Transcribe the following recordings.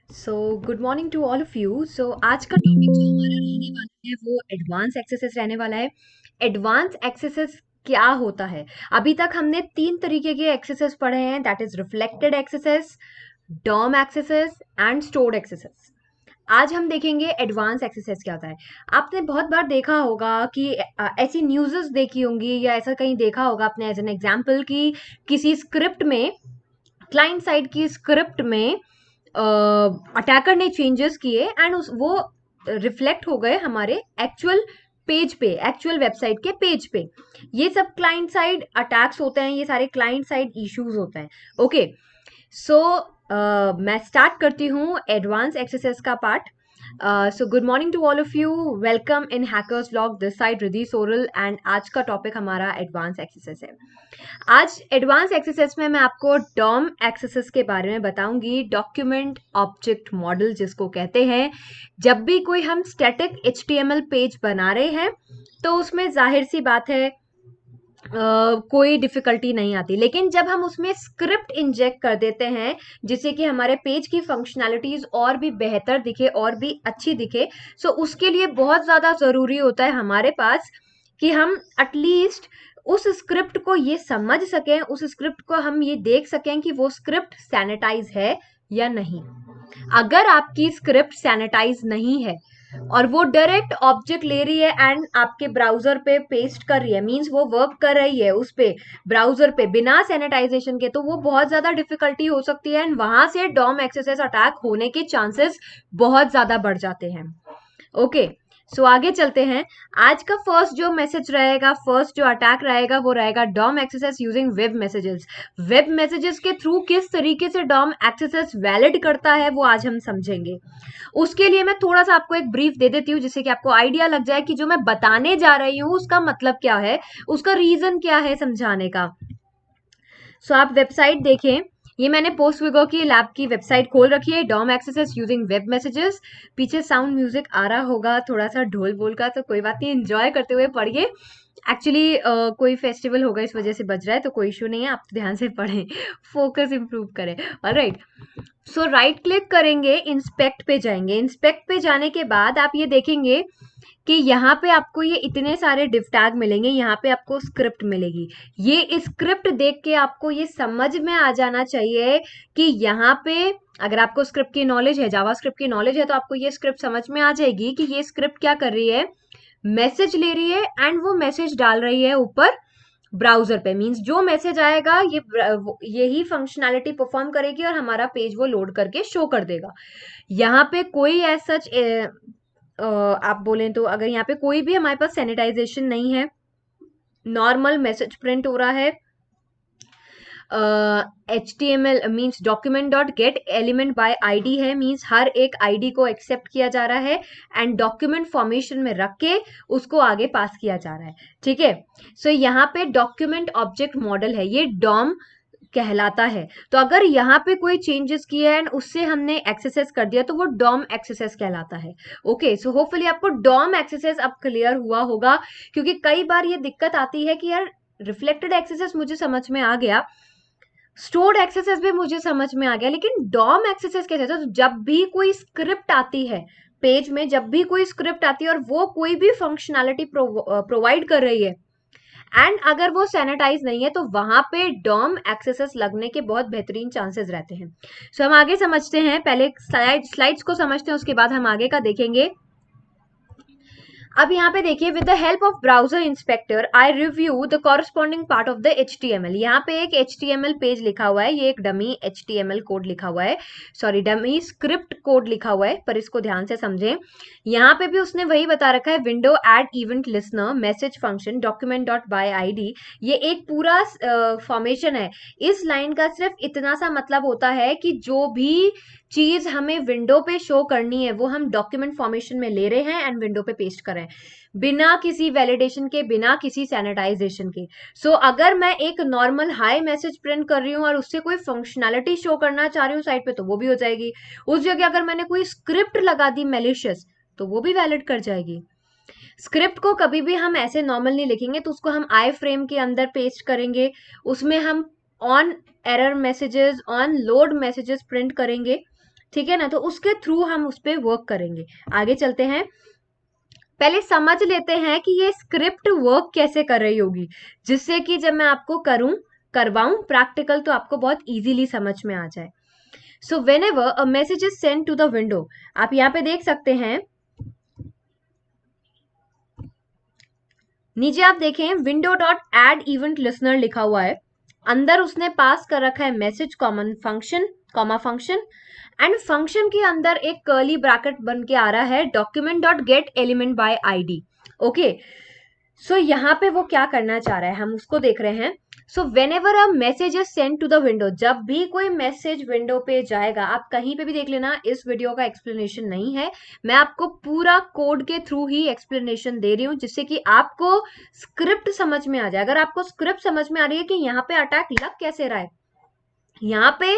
So good morning to all of you. So आज का topic जो हमारा रहने वाला है वो एडवांस एक्सेसेस रहने वाला है। एडवांस एक्सेसेस क्या होता है? अभी तक हमने तीन तरीके के एक्सेसेस पढ़े हैं, that is reflected XSS, DOM XSS and stored XSS. आज हम देखेंगे एडवांस एक्सेसेस क्या होता है। आपने बहुत बार देखा होगा कि ऐसी न्यूज़ेस देखी होंगी या ऐसा कहीं देखा होगा आपने एज एन एग्जांपल कि किसी स्क्रिप्ट में, क्लाइंट साइड की स्क्रिप्ट में अटैकर ने चेंजेस किए एंड उस वो रिफ्लेक्ट हो गए हमारे एक्चुअल पेज पे, एक्चुअल वेबसाइट के पेज पे। ये सब क्लाइंट साइड अटैक्स होते हैं, ये सारे क्लाइंट साइड इश्यूज होते हैं। ओके, सो मैं स्टार्ट करती हूँ एडवांस एक्सेसेस का part. So good morning to all of you, welcome in hackers vlog, this side Riddhi Soral and आज का टॉपिक हमारा एडवांस एक्सेसेस है। आज एडवांस एक्सेसेस में मैं आपको डॉम एक्सेसेस के बारे में बताऊंगी, डॉक्यूमेंट ऑब्जेक्ट मॉडल जिसको कहते हैं। जब भी कोई हम स्टैटिक एचटीएमएल पेज बना रहे हैं तो उसमें जाहिर सी बात है कोई डिफिकल्टी नहीं आती, लेकिन जब हम उसमें स्क्रिप्ट इंजेक्ट कर देते हैं जिससे कि हमारे पेज की फंक्शनैलिटीज और भी बेहतर दिखे और भी अच्छी दिखे, सो उसके लिए बहुत ज्यादा जरूरी होता है हमारे पास कि हम एटलीस्ट उस स्क्रिप्ट को ये समझ सकें, उस स्क्रिप्ट को हम ये देख सकें कि वो स्क्रिप्ट सैनिटाइज है या नहीं। अगर आपकी स्क्रिप्ट सैनिटाइज नहीं है और वो डायरेक्ट ऑब्जेक्ट ले रही है एंड आपके ब्राउजर पे पेस्ट कर रही है, मींस वो वर्क कर रही है उस पे ब्राउजर पे बिना सैनिटाइजेशन के, तो वो बहुत ज्यादा डिफिकल्टी हो सकती है एंड वहां से डॉम एक्सेस अटैक होने के चांसेस बहुत ज्यादा बढ़ जाते हैं। ओके, सो आगे चलते हैं। आज का फर्स्ट जो मैसेज रहेगा, फर्स्ट जो अटैक रहेगा वो रहेगा DOM XSS using web messages. Web messages के थ्रू किस तरीके से डॉम एक्सेस वैलिड करता है वो आज हम समझेंगे। उसके लिए मैं थोड़ा सा आपको एक ब्रीफ दे देती हूँ जिससे कि आपको आइडिया लग जाए कि जो मैं बताने जा रही हूँ उसका मतलब क्या है, उसका रीजन क्या है समझाने का। सो आप वेबसाइट देखें, ये मैंने पोस्ट विगो की लैब की वेबसाइट खोल रखी है, DOM XSS using web messages. पीछे साउंड म्यूजिक आ रहा होगा थोड़ा सा ढोल बोल का, तो कोई बात नहीं, एंजॉय करते हुए पढ़िए। एक्चुअली कोई फेस्टिवल होगा इस वजह से बज रहा है, तो कोई इशू नहीं है, आप ध्यान से पढ़ें, फोकस इंप्रूव करें। ऑलराइट, सो राइट क्लिक करेंगे, इंस्पेक्ट पे जाएंगे। इंस्पेक्ट पे जाने के बाद आप ये देखेंगे कि यहाँ पे आपको ये इतने सारे डिव टैग मिलेंगे, यहाँ पे आपको स्क्रिप्ट मिलेगी। ये स्क्रिप्ट देख के आपको ये समझ में आ जाना चाहिए कि यहाँ पे अगर आपको स्क्रिप्ट की नॉलेज है, जावा स्क्रिप्ट की नॉलेज है, तो आपको ये स्क्रिप्ट समझ में आ जाएगी कि ये स्क्रिप्ट क्या कर रही है। मैसेज ले रही है एंड वो मैसेज डाल रही है ऊपर ब्राउजर पे, मींस जो मैसेज आएगा ये यही फंक्शनैलिटी परफॉर्म करेगी और हमारा पेज वो लोड करके शो कर देगा। यहाँ पे कोई एज सच आप बोलें तो अगर यहाँ पे कोई भी हमारे पास सैनिटाइजेशन नहीं है, नॉर्मल मैसेज प्रिंट हो रहा है। H T M L means document dot get element by ID है, मीन्स हर एक आईडी को एक्सेप्ट किया जा रहा है एंड डॉक्यूमेंट फॉर्मेशन में रख के उसको आगे पास किया जा रहा है। ठीक है, सो यहाँ पे डॉक्यूमेंट ऑब्जेक्ट मॉडल है, ये डॉम कहलाता है। तो अगर यहाँ पे कोई चेंजेस किए एंड उससे हमने एक्सेसेस कर दिया तो वो डॉम एक्सेसेस कहलाता है। ओके, सो होपफुली आपको डॉम एक्सेसेस अब क्लियर हुआ होगा, क्योंकि कई बार ये दिक्कत आती है कि यार रिफ्लेक्टेड एक्सेसेस मुझे समझ में आ गया, स्टोर्ड एक्सेसेस भी मुझे समझ में आ गया, लेकिन डॉम एक्सेसेस कैसे? तो जब भी कोई स्क्रिप्ट आती है पेज में, जब भी कोई स्क्रिप्ट आती है और वो कोई भी फंक्शनैलिटी प्रोवाइड कर रही है एंड अगर वो सैनिटाइज नहीं है, तो वहां पे डॉम एक्सेसेस लगने के बहुत बेहतरीन चांसेस रहते हैं। सो हम आगे समझते हैं, पहले स्लाइड्स को समझते हैं, उसके बाद हम आगे का देखेंगे। अब यहाँ पे देखिए, with the help of browser inspector I review the corresponding part of the HTML। यहाँ पे एक HTML पेज लिखा हुआ है, ये एक डमी HTML कोड लिखा हुआ है, सॉरी डमी स्क्रिप्ट कोड लिखा हुआ है, पर इसको ध्यान से समझें। यहाँ पे भी उसने वही बता रखा है, window add event listener message function document dot by ID, ये एक पूरा फॉर्मेशन है। इस लाइन का सिर्फ इतना सा मतलब होता है कि जो भी चीज हमें विंडो पे शो करनी है वो हम डॉक्यूमेंट फॉर्मेशन में ले रहे हैं एंड विंडो पे पेस्ट कर रहे हैं, बिना किसी वैलिडेशन के, बिना किसी सैनिटाइजेशन के। सो अगर मैं एक नॉर्मल हाई मैसेज प्रिंट कर रही हूँ और उससे कोई फंक्शनैलिटी शो करना चाह रही हूँ साइट पे, तो वो भी हो जाएगी। उस जगह अगर मैंने कोई स्क्रिप्ट लगा दी मैलिशियस, तो वो भी वैलिड कर जाएगी। स्क्रिप्ट को कभी भी हम ऐसे नॉर्मल नहीं लिखेंगे, तो उसको हम आई फ्रेम के अंदर पेस्ट करेंगे, उसमें हम on error messages, on load messages print करेंगे, ठीक है ना, तो उसके थ्रू हम उस पर वर्क करेंगे। आगे चलते हैं, पहले समझ लेते हैं कि ये स्क्रिप्ट वर्क कैसे कर रही होगी, जिससे कि जब मैं आपको करवाऊं प्रैक्टिकल तो आपको बहुत इजीली समझ में आ जाए। So whenever a message is send to the window, आप यहाँ पे देख सकते हैं, नीचे आप देखें window dot add event listener लिखा हुआ है, अंदर उसने पास कर रखा है message common function comma function, and function के अंदर एक कर्ली ब्रैकेट बन के आ रहा है document dot get element by ID. Okay, so यहाँ पे वो क्या करना चाह रहा है हम उसको देख रहे हैं। So whenever a message is send to the window, जब भी कोई मैसेज विंडो पे जाएगा, आप कहीं पे भी देख लेना, इस वीडियो का एक्सप्लेनेशन नहीं है, मैं आपको पूरा कोड के थ्रू ही एक्सप्लेनेशन दे रही हूँ, जिससे कि आपको स्क्रिप्ट समझ में आ जाए। अगर आपको स्क्रिप्ट समझ में आ रही है कि यहाँ पे अटैक लग कैसे रहा है, यहाँ पे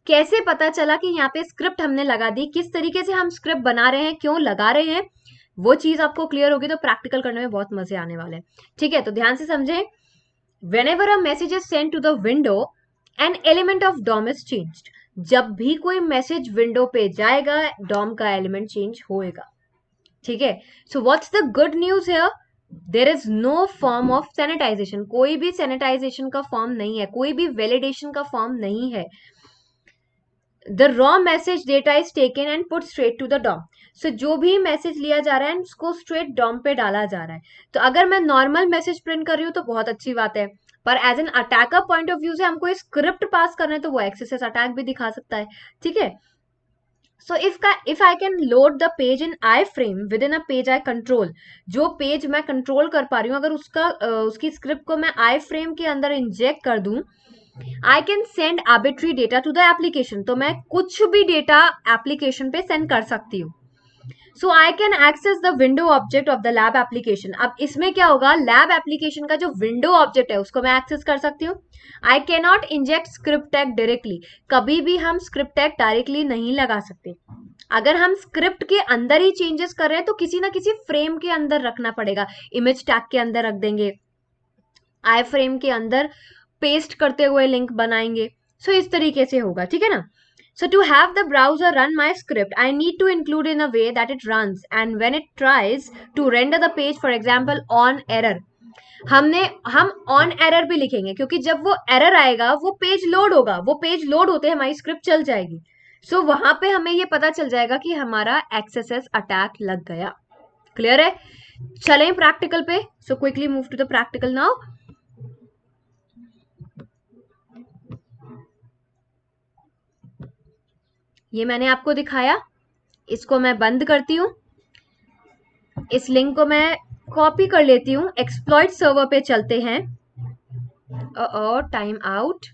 कैसे पता चला कि यहाँ पे स्क्रिप्ट हमने लगा दी, किस तरीके से हम स्क्रिप्ट बना रहे हैं, क्यों लगा रहे हैं, वो चीज आपको क्लियर होगी तो प्रैक्टिकल करने में बहुत मजे आने वाले हैं। ठीक है, तो ध्यान से समझें, whenever a message is sent to the window, an element of DOM is changed, जब भी कोई मैसेज विंडो पे जाएगा डॉम का एलिमेंट चेंज होएगा। ठीक है, so what's the good news here, there is no form of sanitization, कोई भी सैनिटाइजेशन का फॉर्म नहीं है, कोई भी वैलिडेशन का फॉर्म नहीं है। The raw message data is taken and put straight to the DOM, so जो भी मैसेज लिया जा रहा है उसको स्ट्रेट डॉम पे डाला जा रहा है। तो अगर मैं नॉर्मल मैसेज प्रिंट कर रही हूँ तो बहुत अच्छी बात है, पर as an attacker point of view से हमको स्क्रिप्ट पास करना है तो वो एक्सेस अटैक भी दिखा सकता है। ठीक है, so if I can load the page in I frame with in a page I control, जो पेज मैं कंट्रोल कर पा रही हूँ, अगर उसकी स्क्रिप्ट को मैं आई फ्रेम के अंदर इंजेक्ट कर दूं, I can send arbitrary data to the application, तो मैं कुछ भी डेटा एप्लीकेशन पे सेंड कर सकती हूँ। So I can access the window object of the lab application, अब इसमें क्या होगा, लैब एप्लीकेशन का जो विंडो ऑब्जेक्ट है उसको मैं एक्सेस कर सकती हूँ। I can not inject script tag directly, कभी भी हम स्क्रिप्ट टैग डायरेक्टली नहीं लगा सकते। अगर हम स्क्रिप्ट के अंदर ही चेंजेस कर रहे हैं तो किसी ना किसी फ्रेम के अंदर रखना पड़ेगा, इमेज टैग के अंदर रख देंगे, आई फ्रेम के अंदर पेस्ट करते हुए लिंक बनाएंगे। सो इस तरीके से होगा, ठीक है ना। So to have the browser run my script, I need to include in a way that it runs, and when it tries to render the page, for example on error, हम on error भी लिखेंगे, क्योंकि जब वो error आएगा वो page load होगा, वो पेज लोड होते हमारी स्क्रिप्ट चल जाएगी। सो वहां पे हमें ये पता चल जाएगा कि हमारा एक्सेस अटैक लग गया। क्लियर है, चलें प्रैक्टिकल पे। So quickly move to the practical now. ये मैंने आपको दिखाया, इसको मैं बंद करती हूँ, इस लिंक को मैं कॉपी कर लेती हूँ, एक्सप्लॉइट सर्वर पे चलते हैं। टाइम आउट,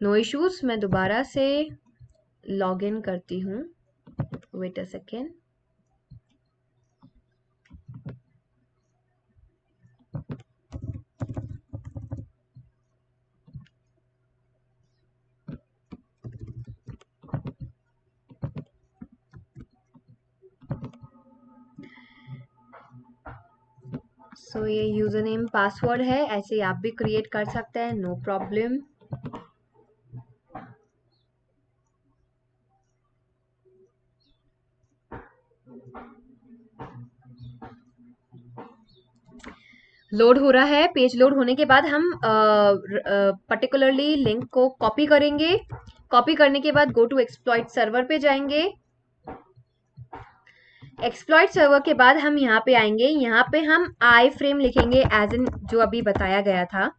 नो इश्यूज, मैं दोबारा से लॉग इन करती हूँ, वेट अ सेकेंड। सो ये यूजर नेम पासवर्ड है, ऐसे ही आप भी क्रिएट कर सकते हैं, नो प्रॉब्लम। लोड हो रहा है, पेज लोड होने के बाद हम पर्टिकुलरली लिंक को कॉपी करेंगे, कॉपी करने के बाद गो टू एक्सप्लॉइट सर्वर पे जाएंगे, एक्सप्लॉइट सर्वर के बाद हम यहाँ पे आएंगे, यहाँ पे हम आई फ्रेम लिखेंगे एज इन जो अभी बताया गया था।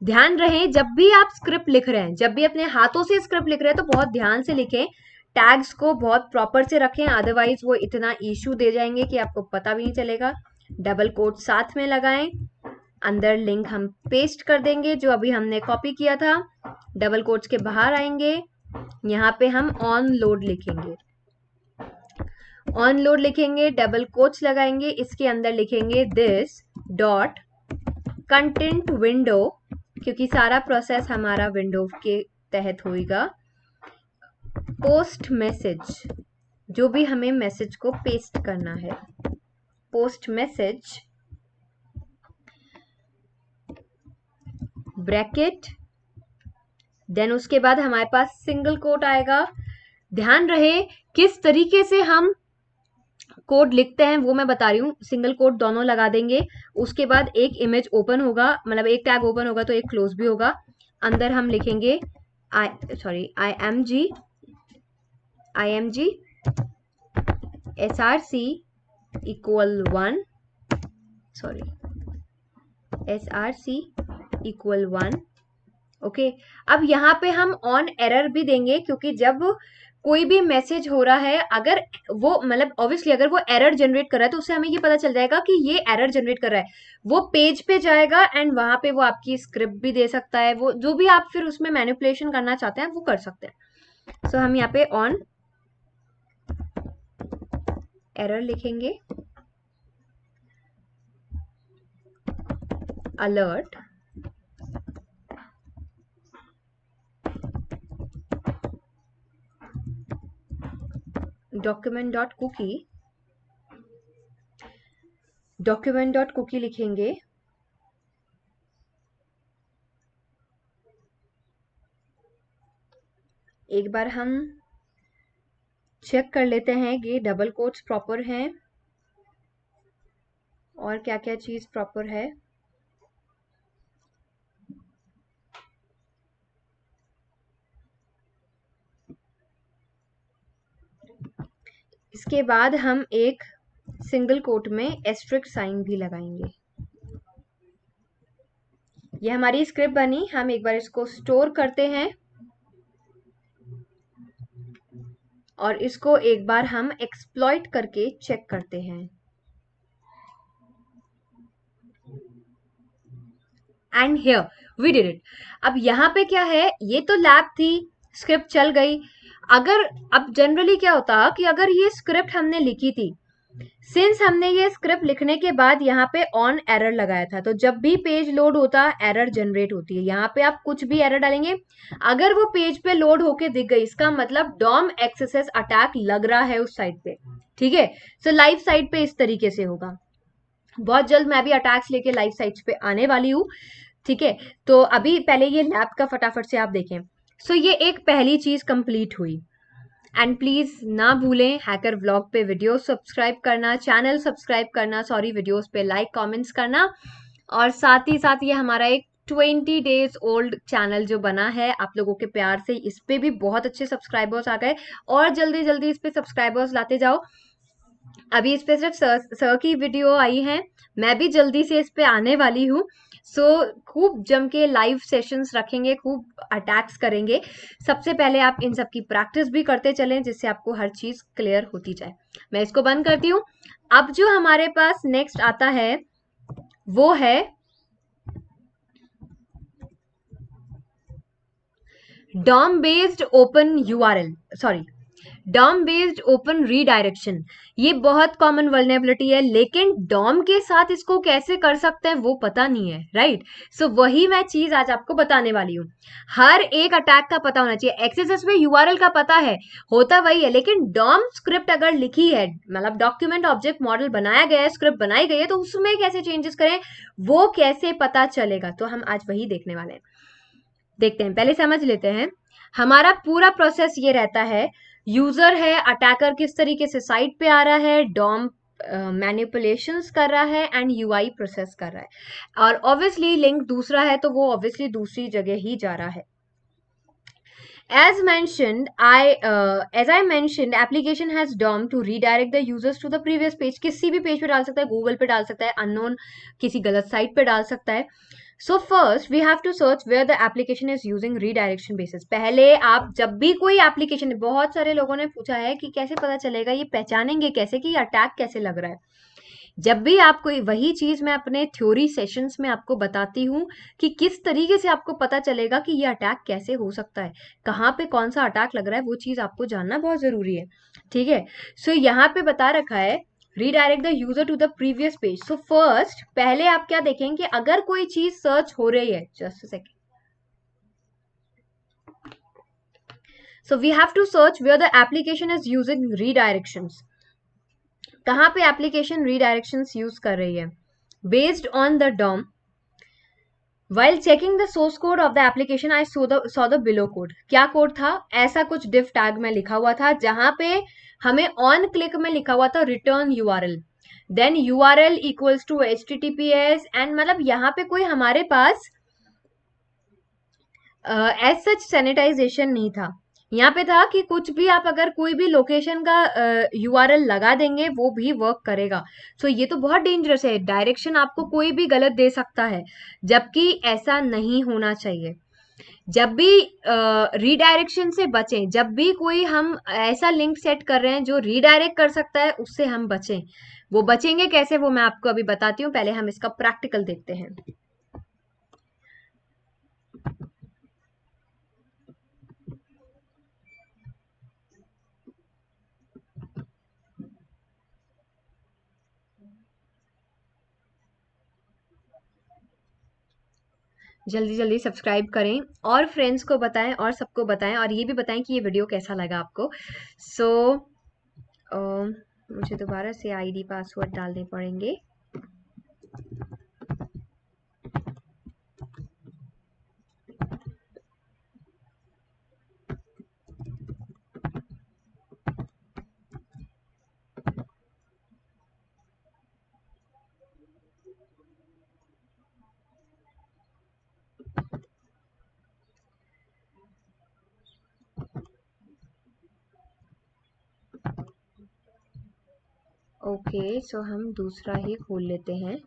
ध्यान रहे जब भी आप स्क्रिप्ट लिख रहे हैं, जब भी अपने हाथों से स्क्रिप्ट लिख रहे हैं तो बहुत ध्यान से लिखें, टैग्स को बहुत प्रॉपर से रखें, अदरवाइज वो इतना इशू दे जाएंगे कि आपको पता भी नहीं चलेगा। डबल कोट साथ में लगाएं, अंदर लिंक हम पेस्ट कर देंगे जो अभी हमने कॉपी किया था, डबल कोट्स के बाहर आएंगे, यहाँ पे हम ऑन लोड लिखेंगे, ऑन लोड लिखेंगे, डबल कोट्स लगाएंगे, इसके अंदर लिखेंगे दिस डॉट कंटेंट विंडो, क्योंकि सारा प्रोसेस हमारा विंडो के तहत होएगा, पोस्ट मैसेज, जो भी हमें मैसेज को पेस्ट करना है, पोस्ट मैसेज ब्रैकेट, देन उसके बाद हमारे पास सिंगल कोट आएगा, ध्यान रहे किस तरीके से हम कोड लिखते हैं वो मैं बता रही हूँ। सिंगल कोट दोनों लगा देंगे, उसके बाद एक इमेज ओपन होगा, मतलब एक टैग ओपन होगा तो एक क्लोज भी होगा। अंदर हम लिखेंगे I M G SRC equal 1, sorry SRC equal 1। Okay, अब यहाँ पे हम ऑन एरर भी देंगे, क्योंकि जब कोई भी मैसेज हो रहा है, अगर वो मतलब ऑब्वियसली अगर वो एरर जनरेट कर रहा है तो उससे हमें ये पता चल जाएगा कि ये एरर जनरेट कर रहा है। वो पेज पे जाएगा एंड वहां पे वो आपकी स्क्रिप्ट भी दे सकता है, वो जो भी आप फिर उसमें मैनिपुलेशन करना चाहते हैं वो कर सकते हैं। सो हम यहाँ पे ऑन एरर लिखेंगे, अलर्ट document.cookie लिखेंगे। एक बार हम चेक कर लेते हैं कि डबल कोट्स प्रॉपर हैं और क्या क्या चीज प्रॉपर है। इसके बाद हम एक सिंगल कोट में एस्ट्रिक साइन भी लगाएंगे। ये हमारी स्क्रिप्ट बनी, हम एक बार इसको स्टोर करते हैं और इसको एक बार हम एक्सप्लॉइट करके चेक करते हैं। And here we did it. अब यहाँ पे क्या है, ये तो लैब थी, स्क्रिप्ट चल गई। अगर अब जनरली क्या होता कि अगर ये स्क्रिप्ट हमने लिखी थी, सिंस हमने ये स्क्रिप्ट लिखने के बाद यहाँ पे ऑन एरर लगाया था, तो जब भी पेज लोड होता एरर जनरेट होती है। यहाँ पे आप कुछ भी एरर डालेंगे, अगर वो पेज पे लोड होके दिख गई, इसका मतलब डॉम एक्सेस अटैक लग रहा है उस साइड पे। ठीक है, सो लाइव साइड पे इस तरीके से होगा। बहुत जल्द मैं भी अटैक्स लेके लाइव साइट्स पे आने वाली हूँ। ठीक है, तो अभी पहले ये लैब का फटाफट से आप देखें। सो ये एक पहली चीज कंप्लीट हुई। एंड प्लीज ना भूलें हैकर व्लॉग पे वीडियो सब्सक्राइब करना, चैनल सब्सक्राइब करना, सॉरी वीडियोस पे लाइक कमेंट्स करना। और साथ ही साथ ये हमारा एक 20 डेज ओल्ड चैनल जो बना है, आप लोगों के प्यार से इस पे भी बहुत अच्छे सब्सक्राइबर्स आ गए, और जल्दी जल्दी इस पे सब्सक्राइबर्स लाते जाओ। अभी इस पे सिर्फ सर की वीडियो आई है, मैं भी जल्दी से इस पे आने वाली हूँ। सो खूब जम के लाइव सेशंस रखेंगे, खूब अटैक्स करेंगे। सबसे पहले आप इन सब की प्रैक्टिस भी करते चलें, जिससे आपको हर चीज क्लियर होती जाए। मैं इसको बंद करती हूँ। अब जो हमारे पास नेक्स्ट आता है वो है DOM based open URL, sorry DOM based open redirection. ये बहुत कॉमन वल्नरेबिलिटी है, लेकिन डॉम के साथ इसको कैसे कर सकते हैं वो पता नहीं है, राइट। सो वही मैं चीज आज आपको बताने वाली हूँ। हर एक अटैक का पता होना चाहिए। एक्सेस में यूआरएल का पता है, होता वही है, लेकिन डॉम स्क्रिप्ट अगर लिखी है, मतलब डॉक्यूमेंट ऑब्जेक्ट मॉडल बनाया गया है, स्क्रिप्ट बनाई गई है, तो उसमें कैसे चेंजेस करें वो कैसे पता चलेगा, तो हम आज वही देखने वाले हैं। देखते हैं, पहले समझ लेते हैं। हमारा पूरा प्रोसेस ये रहता है, यूजर है, अटैकर किस तरीके से साइट पे आ रहा है, डॉम मैनिपुलेशंस कर रहा है एंड यूआई प्रोसेस कर रहा है, और ऑब्वियसली लिंक दूसरा है तो वो ऑब्वियसली दूसरी जगह ही जा रहा है। As I mentioned, application has DOM to redirect the users to the previous page. किसी भी पेज पे डाल सकता है, गूगल पे डाल सकता है, अननोन किसी गलत साइट पे डाल सकता है। So first we have to search where the application is using redirection basis. पहले आप जब भी कोई एप्लीकेशन, बहुत सारे लोगों ने पूछा है कि कैसे पता चलेगा, ये पहचानेंगे कैसे कि ये अटैक कैसे लग रहा है। जब भी आपको वही चीज मैं अपने थ्योरी सेशंस में आपको बताती हूँ कि किस तरीके से आपको पता चलेगा कि ये अटैक कैसे हो सकता है, कहाँ पे कौन सा अटैक लग रहा है, वो चीज आपको जानना बहुत जरूरी है। ठीक है, सो यहाँ पे बता रखा है redirect the user to the previous page. So first पहले आप क्या देखेंगे कि अगर कोई चीज सर्च हो रही है, just a second, so we have to search where the application is using redirections. कहाँ पे एप्लीकेशन रीडायरेक्शंस यूज कर रही है, based on the DOM While checking the source code of the application, I saw the below code. क्या code था? ऐसा कुछ div tag में लिखा हुआ था जहां पे हमें on click में लिखा हुआ था return URL. Then URL equals to HTTPS and मतलब यहाँ पे कोई हमारे पास एज सच सैनिटाइजेशन नहीं था. यहाँ पे था कि कुछ भी आप अगर कोई भी लोकेशन का यूआरएल लगा देंगे वो भी वर्क करेगा. सो ये तो बहुत डेंजरस है. डायरेक्शन आपको कोई भी गलत दे सकता है, जबकि ऐसा नहीं होना चाहिए. जब भी रीडायरेक्शन से बचें. जब भी कोई हम ऐसा लिंक सेट कर रहे हैं जो रीडायरेक्ट कर सकता है, उससे हम बचें. वो बचेंगे कैसे, वो मैं आपको अभी बताती हूँ. पहले हम इसका प्रैक्टिकल देखते हैं. जल्दी जल्दी सब्सक्राइब करें और फ्रेंड्स को बताएं और सबको बताएं, और ये भी बताएं कि ये वीडियो कैसा लगा आपको. सो मुझे दोबारा से आईडी पासवर्ड डालने पड़ेंगे. ओके, सो हम दूसरा ही खोल लेते हैं.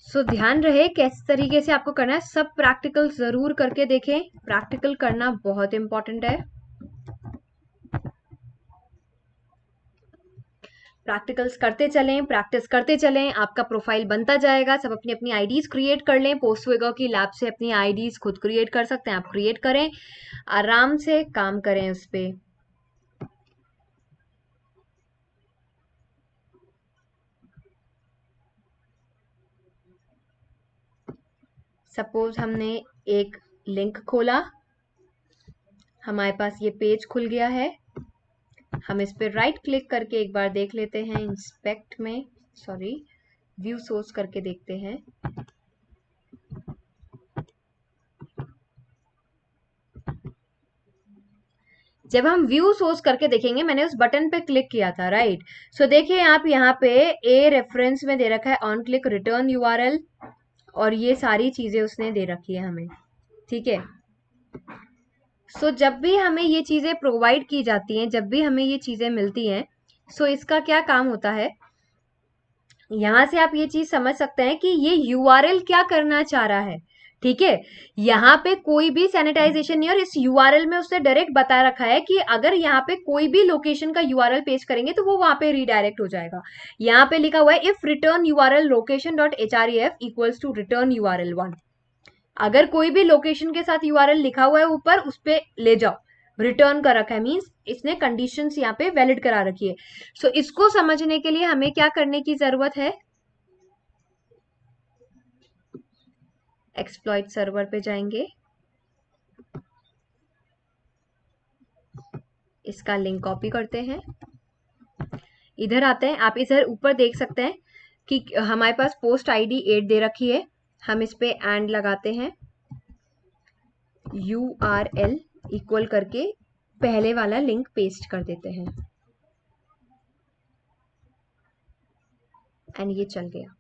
सो ध्यान रहे किस तरीके से आपको करना है. सब प्रैक्टिकल जरूर करके देखें. प्रैक्टिकल करना बहुत इंपॉर्टेंट है. प्रैक्टिकल्स करते चलें, प्रैक्टिस करते चलें. आपका प्रोफाइल बनता जाएगा. सब अपनी अपनी आईडीज क्रिएट कर लें. पोस्टवेगर की लैब से अपनी आईडीज खुद क्रिएट कर सकते हैं. आप क्रिएट करें, आराम से काम करें उस पर. सपोज हमने एक लिंक खोला, हमारे पास ये पेज खुल गया है. हम इस पर राइट क्लिक करके एक बार देख लेते हैं. इंस्पेक्ट में, सॉरी, व्यू सोर्स करके देखते हैं. जब हम व्यू सोर्स करके देखेंगे, मैंने उस बटन पे क्लिक किया था, राइट. सो देखिए आप यहाँ पे ए रेफरेंस में दे रखा है ऑन क्लिक रिटर्न यूआरएल, और ये सारी चीजें उसने दे रखी है हमें. ठीक है. सो जब भी हमें ये चीजें प्रोवाइड की जाती हैं, जब भी हमें ये चीजें मिलती हैं, सो इसका क्या काम होता है, यहां से आप ये चीज समझ सकते हैं कि ये यूआरएल क्या करना चाह रहा है. ठीक है. यहाँ पे कोई भी सैनिटाइजेशन नहीं, और इस यूआरएल में उसने डायरेक्ट बता रखा है कि अगर यहाँ पे कोई भी लोकेशन का यूआरएल पेस्ट करेंगे तो वो वहां पे रीडायरेक्ट हो जाएगा. यहाँ पे लिखा हुआ है if return URL location dot href equals to return URL 1. अगर कोई भी लोकेशन के साथ यूआरएल लिखा हुआ है ऊपर, उस पे ले जाओ. रिटर्न कर रखा है मीन्स इसने कंडीशंस यहाँ पे वैलिड करा रखी है. सो इसको समझने के लिए हमें क्या करने की जरूरत है, एक्सप्लॉइट सर्वर पे जाएंगे, इसका लिंक कॉपी करते हैं, इधर आते हैं. आप इधर ऊपर देख सकते हैं कि हमारे पास पोस्ट आईडी 8 दे रखी है. हम इस पे एंड लगाते हैं, URL इक्वल करके पहले वाला लिंक पेस्ट कर देते हैं, एंड ये चल गया.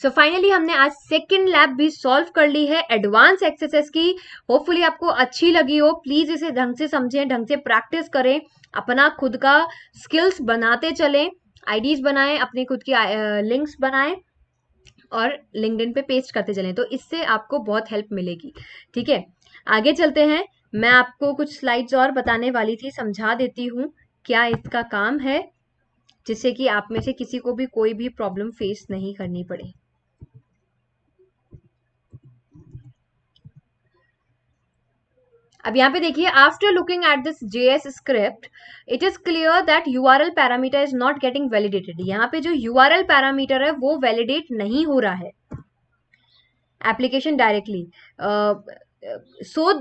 सो फाइनली हमने आज सेकंड लैब भी सॉल्व कर ली है एडवांस एक्सेसेस की. होपफुली आपको अच्छी लगी हो. प्लीज इसे ढंग से समझें, ढंग से प्रैक्टिस करें, अपना खुद का स्किल्स बनाते चलें, आईडीज बनाएं, अपनी खुद की लिंक्स बनाएं और लिंक्डइन पे पेस्ट करते चलें. तो इससे आपको बहुत हेल्प मिलेगी. ठीक है, आगे चलते हैं. मैं आपको कुछ स्लाइड्स और बताने वाली थी, समझा देती हूँ क्या इसका काम है. जिससे कि आप में से किसी को भी कोई भी प्रॉब्लम फेस नहीं करनी पड़े। अब यहाँ पे देखिए, after looking at this JS script it is clear that URL parameter is not getting validated. यहाँ पे जो URL पैरामीटर है वो वैलिडेट नहीं हो रहा है application directly. So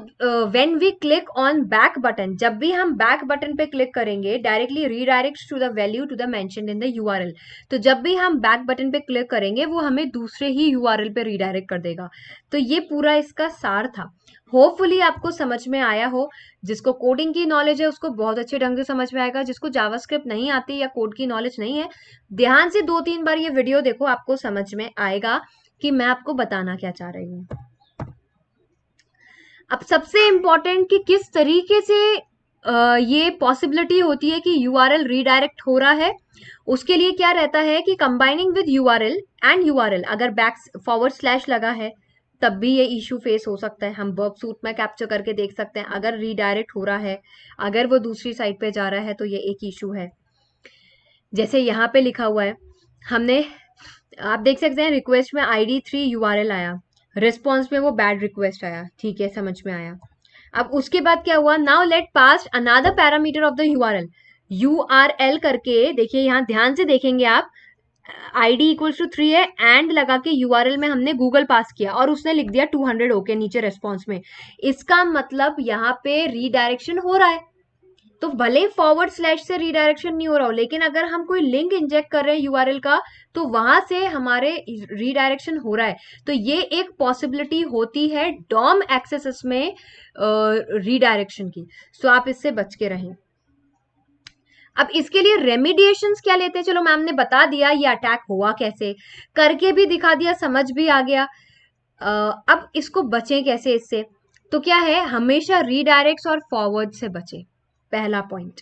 when we click on back button, जब भी हम बैक बटन पे क्लिक करेंगे directly redirects to the value to the mentioned in the URL। तो जब भी हम बैक बटन पे क्लिक करेंगे वो हमें दूसरे ही URL पे रीडायरेक्ट कर देगा। तो ये पूरा इसका सार था। होपफुली आपको समझ में आया हो। जिसको कोडिंग की नॉलेज है उसको बहुत अच्छे ढंग से समझ में आएगा। जिसको जावास्क्रिप्ट नहीं आती या कोड की नॉलेज नहीं है, ध्यान से 2-3 बार ये वीडियो देखो, आपको समझ में आएगा कि मैं आपको बताना क्या चाह रही हूँ। अब सबसे इंपॉर्टेंट कि किस तरीके से ये पॉसिबिलिटी होती है कि URL रीडायरेक्ट हो रहा है। उसके लिए क्या रहता है कि combining with URL and URL, अगर बैक फॉरवर्ड स्लैश लगा है तब भी ये इशू फेस हो सकता है। हम वर्ब सूट में कैप्चर करके देख सकते हैं। अगर रीडायरेक्ट हो रहा है, अगर वो दूसरी साइट पे जा रहा है, तो ये एक इशू है। जैसे यहाँ पे लिखा हुआ है, हमने, आप देख सकते हैं रिक्वेस्ट में ID3 URL आया, रिस्पॉन्स में वो बैड रिक्वेस्ट आया। ठीक है, समझ में आया। अब उसके बाद क्या हुआ, now let pass another parameter of the URL करके देखिए, यहाँ ध्यान से देखेंगे आप, ID इक्वल्स टू 3 है, एंड लगा के URL में हमने गूगल पास किया और उसने लिख दिया 200 ओके नीचे रेस्पॉन्स में। इसका मतलब यहाँ पे रीडायरेक्शन हो रहा है। तो भले ही फॉरवर्ड स्लैश से रीडायरेक्शन नहीं हो रहा हो, लेकिन अगर हम कोई लिंक इंजेक्ट कर रहे हैं URL का, तो वहां से हमारे रीडायरेक्शन हो रहा है। तो ये एक पॉसिबिलिटी होती है डॉम एक्सेसेस में रीडायरेक्शन की। सो आप इससे बच के रहें। अब इसके लिए रेमिडिएशंस क्या लेते हैं, चलो मैम ने बता दिया ये अटैक हुआ कैसे, करके भी दिखा दिया, समझ भी आ गया। अब इसको बचें कैसे इससे, तो क्या है, हमेशा रीडायरेक्ट्स और फॉरवर्ड से बचें, पहला पॉइंट।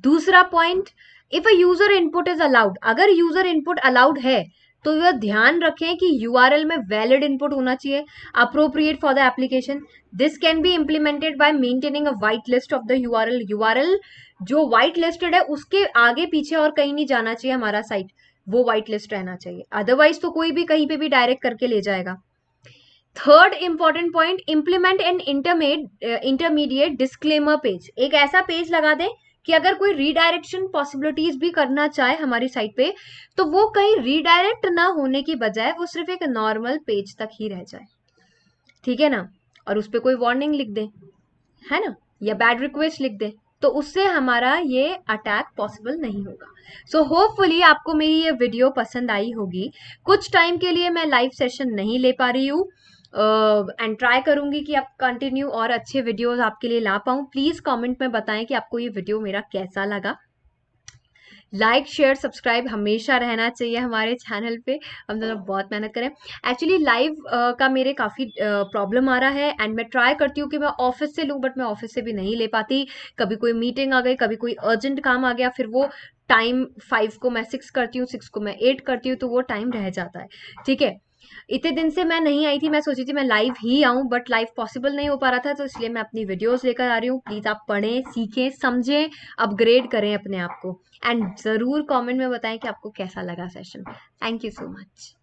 दूसरा point, if a user input is allowed, अगर यूजर इनपुट अलाउड है तो यह ध्यान रखें कि URL में वैलिड इनपुट होना चाहिए, appropriate for the application. This can be implemented by maintaining a white list of the URL जो व्हाइट लिस्टेड है उसके आगे पीछे और कहीं नहीं जाना चाहिए हमारा साइट, वो व्हाइट लिस्ट रहना चाहिए, अदरवाइज तो कोई भी कहीं पे भी डायरेक्ट करके ले जाएगा। Third important point, implement an intermediate disclaimer page. एक ऐसा पेज लगा दें कि अगर कोई रीडायरेक्शन पॉसिबिलिटीज भी करना चाहे हमारी साइट पे, तो वो कहीं रीडायरेक्ट ना होने की बजाय वो सिर्फ एक नॉर्मल पेज तक ही रह जाए। ठीक है ना, और उस पर कोई वार्निंग लिख दे, है ना, या बैड रिक्वेस्ट लिख दे, तो उससे हमारा ये अटैक पॉसिबल नहीं होगा। सो होपफुली आपको मेरी ये वीडियो पसंद आई होगी। कुछ टाइम के लिए मैं लाइव सेशन नहीं ले पा रही हूँ, एंड ट्राई करूंगी कि आप कंटिन्यू और अच्छे वीडियोस आपके लिए ला पाऊँ। प्लीज कमेंट में बताएं कि आपको ये वीडियो मेरा कैसा लगा। लाइक शेयर सब्सक्राइब हमेशा रहना चाहिए हमारे चैनल पे, हम दोनों बहुत मेहनत करें। एक्चुअली लाइव का मेरे काफ़ी प्रॉब्लम आ रहा है, एंड मैं ट्राई करती हूँ कि मैं ऑफिस से लूँ, बट मैं ऑफिस से भी नहीं ले पाती। कभी कोई मीटिंग आ गई, कभी कोई अर्जेंट काम आ गया, फिर वो टाइम 5 को मैं 6 करती हूँ, 6 को मैं 8 करती हूँ, तो वो टाइम रह जाता है। ठीक है, इतने दिन से मैं नहीं आई थी, मैं सोची थी मैं लाइव ही आऊं, बट लाइव पॉसिबल नहीं हो पा रहा था, तो इसलिए मैं अपनी वीडियोस लेकर आ रही हूँ। प्लीज आप पढ़ें, सीखें, समझें, अपग्रेड करें अपने आप को, एंड जरूर कमेंट में बताएं कि आपको कैसा लगा session. Thank you so much.